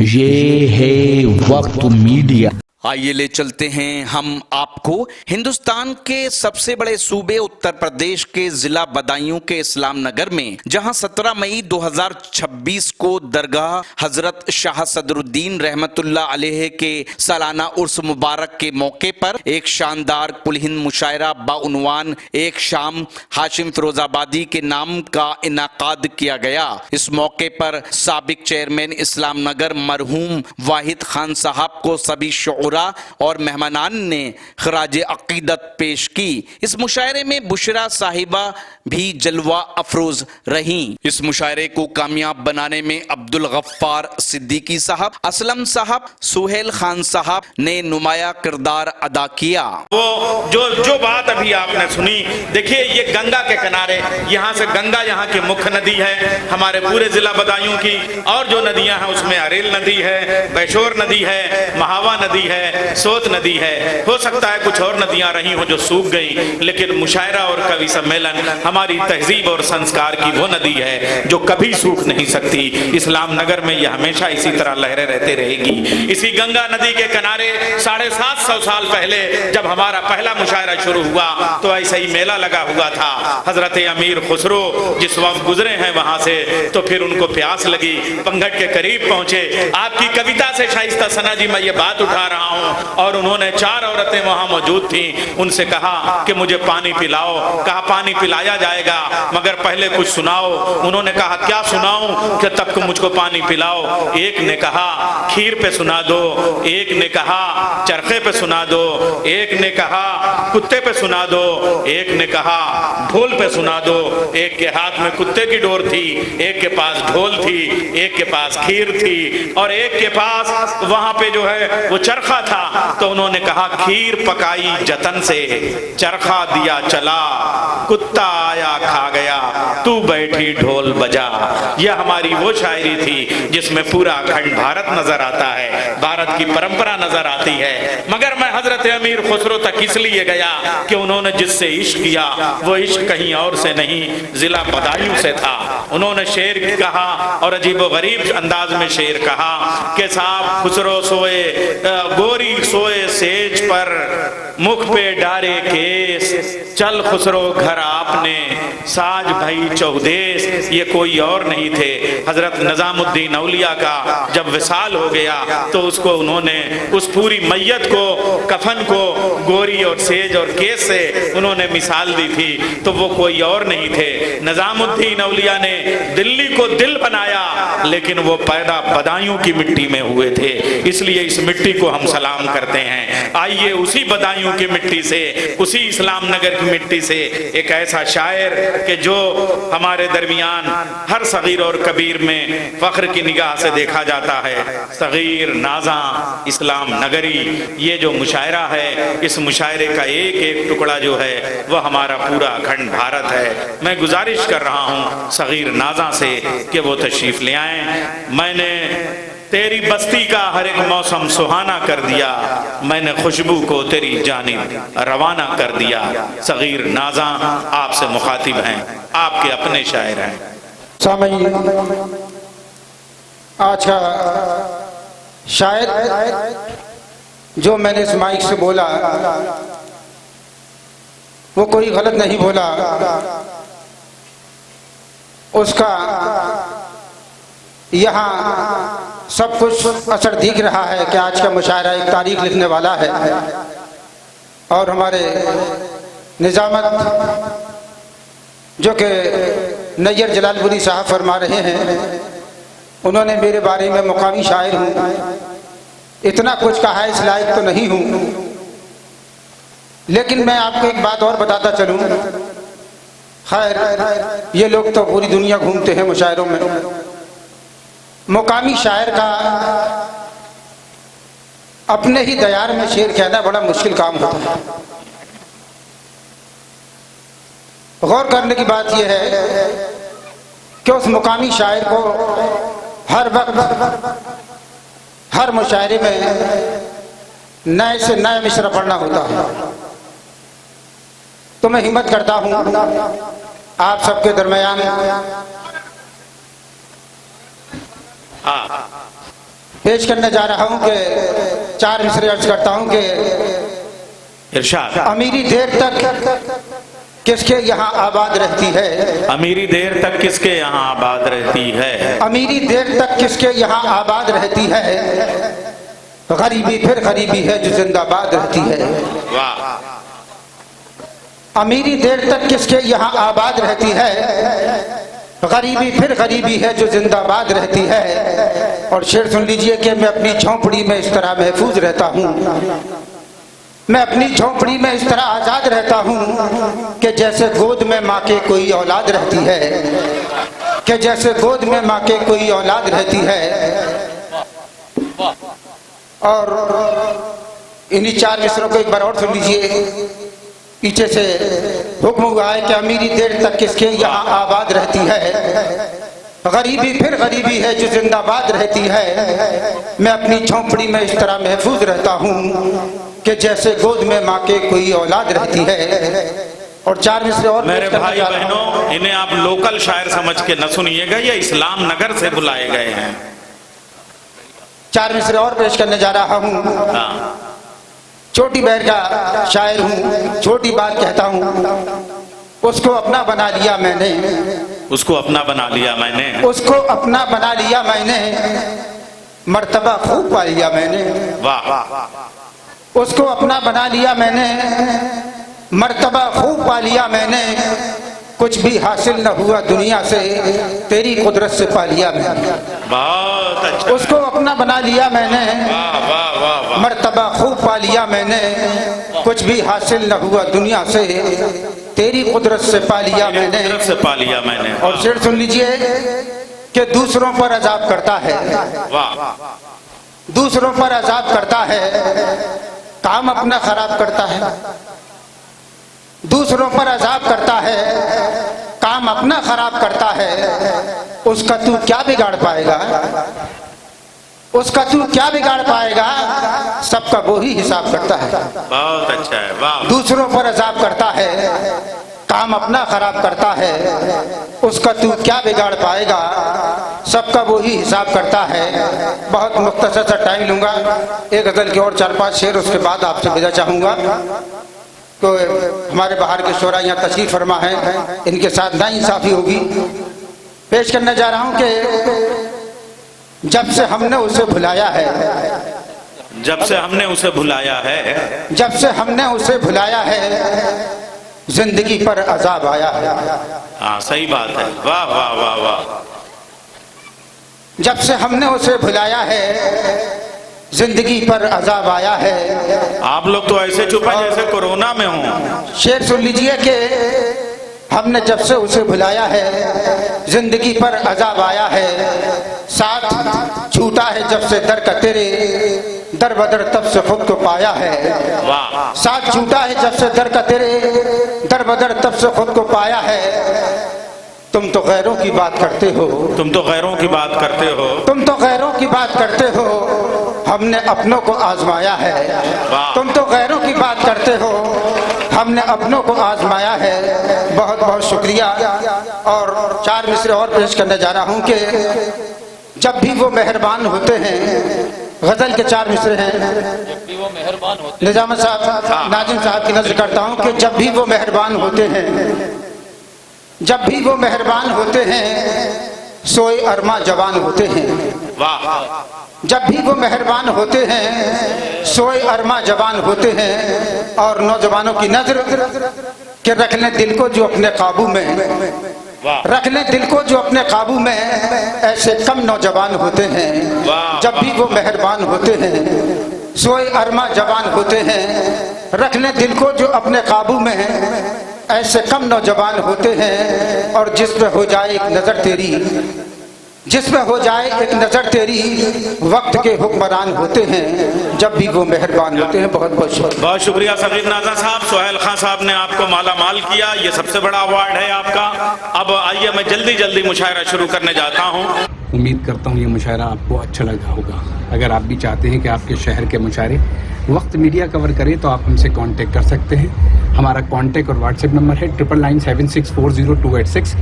یہ ہے وقت میڈیا۔ آئیے لے چلتے ہیں ہم آپ کو ہندوستان کے سب سے بڑے صوبے اتر پردیش کے ضلع بدایوں کے اسلام نگر میں، جہاں 17 مئی 2026 کو درگاہ حضرت شاہ صدر الدین رحمت اللہ علیہ کے سالانہ عرس مبارک کے موقع پر ایک شاندار کل ہند مشاعرہ بعنوان ایک شام ہاشم فیروز آبادی کے نام کا انعقاد کیا گیا۔ اس موقع پر سابق چیئرمین اسلام نگر مرحوم واحد خان صاحب کو سبھی شعراء اور مہمانان نے خراج عقیدت پیش کی۔ اس مشاعرے میں بشرا صاحبہ بھی جلوہ افروز رہیں۔ اس مشاعرے کو کامیاب بنانے میں عبدالغفار صدیقی صاحب، اسلم صاحب، سہیل خان صاحب نے نمایاں کردار ادا کیا۔ وہ جو بات ابھی آپ نے سنی، دیکھیے یہ گنگا کے کنارے، یہاں سے گنگا یہاں کی مکھ ندی ہے ہمارے پورے ضلع بدایوں کی، اور جو ندیاں ہیں اس میں اریل ندی ہے، بیشور ندی ہے، مہاوا ندی ہے، سوت ندی ہے، ہو سکتا ہے کچھ اور ندیاں رہی ہوں جو سوکھ گئی، لیکن مشاعرہ اور کوی سمیلن ہماری تہذیب اور سنسکار کی وہ ندی ہے جو کبھی سوکھ نہیں سکتی۔ اسلام نگر میں یہ ہمیشہ اسی طرح لہریں رہتے رہے گی۔ اسی گنگا ندی کے کنارے 750 سال پہلے جب ہمارا پہلا مشاعرہ شروع ہوا تو ایسا ہی میلہ لگا ہوا تھا۔ حضرت امیر خسرو جس وقت گزرے ہیں وہاں سے تو پھر ان کو پیاس لگی، پنگھٹ کے قریب پہنچے۔ آپ کی کویتا سے شائستہ ثنا جی میں یہ بات اٹھا رہا ہوں، اور انہوں نے 4 عورتیں وہاں موجود تھیں، ان سے کہا کہ مجھے پانی پلاؤ۔ کہا پانی پلایا جائے گا مگر پہلے کچھ سناؤ۔ انہوں نے کہا کیا سناؤں کہ تب کو مجھ کو پانی پلاؤ۔ ایک نے کہا کھیر پہ سنا دو، ایک نے کہا چرخے پہ سنا دو، ایک نے کہا کتے پہ سنا دو، ایک نے کہا ڈھول پہ سنا دو۔ ایک کے ہاتھ میں کتے کی ڈور تھی، ایک کے پاس ڈھول تھی، ایک کے پاس کھیر تھی، اور ایک کے پاس وہاں پہ جو ہے وہ چرخا تھا۔ تو انہوں نے کہا کھیر پکائی جتن سے، چرخا دیا چلا، کتا آیا کھا گیا، تو بیٹھی ڈھول بجا۔ یہ ہماری وہ شاعری تھی جس میں پورا اکھنڈ بھارت نظر آتا ہے، بھارت کی پرمپرا نظر آتی ہے۔ مگر میں حضرت امیر خسرو تک اس لیے گیا کہ انہوں نے جس سے عشق کیا وہ عشق کہیں اور سے نہیں، ضلع بدایوں سے تھا۔ انہوں نے شعر کہا اور عجیب و غریب انداز میں شعر کہا کہ صاحب خسرو سوئے گوری سوئے سیج پر، مکھ پہ ڈارے کیس، چل خسرو گھر آپ نے ساج بھائی چودیس۔ یہ کوئی اور نہیں تھے، حضرت نظام الدین اولیاء کا جب وصال ہو گیا تو اس کو انہوں نے اس پوری میت کو کفن کو گوری اور سیج اور کیس سے انہوں نے مثال دی تھی، تو وہ کوئی اور نہیں تھے۔ نظام الدین اولیاء نے دلی کو دل بنایا لیکن وہ پیدا بدایوں کی مٹی میں ہوئے تھے، اس لیے اس مٹی کو ہم سلام کرتے ہیں۔ آئیے اسی بدایوں کی مٹی سے، اسی اسلام نگر کی مٹی سے ایک ایسا شاعر کہ جو ہمارے درمیان ہر صغیر اور کبیر میں فخر کی نگاہ سے دیکھا جاتا ہے، صغیر نازاں اسلام نگری، یہ جو مشاعرہ ہے اس مشاعرے کا ایک ایک ٹکڑا جو ہے وہ ہمارا پورا اکھنڈ بھارت ہے۔ میں گزارش کر رہا ہوں صغیر نازاں سے کہ وہ تشریف لے آئیں۔ میں نے تیری بستی کا ہر ایک موسم سہانا کر دیا، میں نے خوشبو کو تیری جانب روانہ کر دیا۔ صغیر نازاں آپ سے مخاطب ہیں، آپ کے اپنے شاعر ہیں۔ سامعین، آج کا شاید جو میں نے اس مائک سے بولا وہ کوئی غلط نہیں بولا، اس کا یہاں سب کچھ اثر دکھ رہا ہے کہ آج کا مشاعرہ ایک تاریخ لکھنے والا ہے، اور ہمارے نظامت جو کہ نیّر جلال پوری صاحب فرما رہے ہیں، انہوں نے میرے بارے میں مقامی شاعر ہوں، اتنا کچھ کہا ہے اس لائق تو نہیں ہوں، لیکن میں آپ کو ایک بات اور بتاتا چلوں۔ خیر یہ لوگ تو پوری دنیا گھومتے ہیں مشاعروں میں، مقامی شاعر کا اپنے ہی دیار میں شعر کہنا بڑا مشکل کام ہوتا ہے۔ غور کرنے کی بات یہ ہے کہ اس مقامی شاعر کو ہر وقت ہر مشاعرے میں نئے سے نئے مصرع پڑھنا ہوتا ہے۔ تو میں ہمت کرتا ہوں آپ سب کے درمیان पेश करने जा रहा हूं कि 4 मिसरे अर्ज करता हूं कि इरशाद। अमीरी देर तक किसके यहाँ आबाद रहती है, अमीरी देर तक किसके यहाँ आबाद रहती है, अमीरी देर तक किसके यहाँ आबाद रहती है, गरीबी फिर गरीबी है जो जिंदाबाद रहती है। वाह। अमीरी देर तक किसके यहाँ आबाद रहती है, गरीबी फिर गरीबी है जो जिंदाबाद रहती है। और शेर सुन लीजिए कि मैं अपनी झोंपड़ी में इस तरह महफूज रहता हूँ, मैं अपनी झोंपड़ी में इस तरह आजाद रहता हूँ कि जैसे गोद में माँ के कोई औलाद रहती है, कि जैसे गोद में माँ के कोई औलाद रहती है। और इन्हीं 4 मिसरों को एक बार और सुन लीजिए। पीछे से हुक्म हुआ है कि अमीरी देर तक किसके यहाँ आबाद रहती है, गरीबी फिर गरीबी है जो जिंदाबाद रहती है। मैं अपनी झोंपड़ी में इस तरह महफूज रहता हूँ कि जैसे गोद में माँ के कोई औलाद रहती है। और 4 मिसरे और मेरे भाई बहनों, इन्हें आप लोकल शायर समझ के न सुनिएगा, ये इस्लाम नगर से बुलाए गए हैं। 4 मिसरे और पेश करने जा रहा हूँ। हाँ। छोटी बहर का शायर हूँ, छोटी बात कहता हूँ। उसको अपना बना लिया मैंने, उसको अपना बना लिया मैंने, उसको अपना बना लिया मैंने, मर्तबा खूब पा लिया मैंने। वाह। उसको अपना बना लिया मैंने, मर्तबा खूब पा लिया मैंने। कुछ भी हासिल न हुआ दुनिया से, तेरी कुदरत से पा लिया मैंने। बहुत अच्छा। उसको अपना बना लिया मैंने, वाह वाह वाह वाह। मर्तबा खूब पा लिया मैंने। कुछ भी हासिल न हुआ दुनिया से, तेरी कुदरत से पा लिया मैंने। कुदरत से पा लिया मैंने। और शेर सुन लीजिए कि दूसरों पर अजाब करता है, वाह। दूसरों पर अजाब करता है, काम अपना खराब करता है। दूसरों पर अजाब करता है, काम अपना खराब करता है। उसका तू क्या बिगाड़ पाएगा, उसका तू क्या बिगाड़ पाएगा, सबका वो ही हिसाब करता है। बहुत अच्छा है। वाह। दूसरों पर अजाब करता है, काम अपना खराब करता है। उसका तू क्या बिगाड़ पाएगा, सबका वो ही हिसाब करता है। बहुत मुख्तसर सा टाइम लूंगा, एक गजल के और 4-5 शेर, उसके बाद आपसे विदा चाहूंगा। तो हमारे बाहर के शोरा यहाँ तशरीफ फरमा है, इनके साथ नाइंसाफी होगी। पेश करने जा रहा हूँ कि जब से हमने उसे भुलाया है, जब से हमने उसे भुलाया है, जब से हमने उसे भुलाया है, जिंदगी पर अजाब आया है। हाँ सही बात है। वाह वाह वाह वाह। जब से हमने उसे भुलाया है, जिंदगी पर अजाब आया है। आप लोग तो ऐसे चुप हैं जैसे कोरोना में हो। शेर सुन लीजिए कि हमने जब से उसे भुलाया है, जिंदगी पर अजाब आया है। साथ छूटा है जब से दर का तेरे, दर बदर तब से खुद को पाया है। वाह। साथ छूटा है जब से दर का तेरे, दर बदर तब से खुद को पाया है। तुम तो गैरों की बात करते हो, तुम तो गैरों की बात करते हो, तुम तो गैरों की बात करते हो, हमने अपनों को आजमाया है। तुम तो गैरों की बात करते हो, हमने अपनों को आजमाया है। बहुत बहुत शुक्रिया। और 4 मिसरे और पेश करने जा रहा हूँ कि जब भी वो मेहरबान होते हैं, गजल के 4 मिसरे हैं। निजामत साहब, नाजिम साहब की नजर करता हूँ कि जब भी वो मेहरबान होते हैं, जब भी वो मेहरबान होते हैं, सोए अरमा जवान होते हैं। वाह। जब भी वो मेहरबान होते हैं, सोए अरमा जवान होते हैं। और नौजवानों की नजर कि रख लें दिल को जो अपने काबू में, रख लें दिल को जो अपने काबू में, ऐसे कम नौजवान होते हैं। जब भी वो मेहरबान होते हैं, सोए अरमा जवान होते हैं। रख लें दिल को जो अपने काबू में, ऐसे कम नौजवान होते हैं। और जिसमें हो जाए एक नजर तेरी, जिसमें हो जाए एक नजर तेरी, वक्त के हुक्मरान होते हैं। जब भी वो मेहरबान होते हैं। बहुत बहुत शुक्रिया। बहुत शुक्रिया सगीर नाज़ा साहब। सोहेल खान साहब ने आपको माला माल किया, ये सबसे बड़ा अवार्ड है आपका। अब आइए मैं जल्दी जल्दी मुशायरा शुरू करने जाता हूँ। उम्मीद करता हूँ ये मुशायरा आपको अच्छा लगा होगा। अगर आप भी चाहते हैं कि आपके शहर के मुशायरे वक्त मीडिया कवर करे तो आप हमसे कांटेक्ट कर सकते हैं। हमारा कांटेक्ट और व्हाट्सएप नंबर है 9997640286।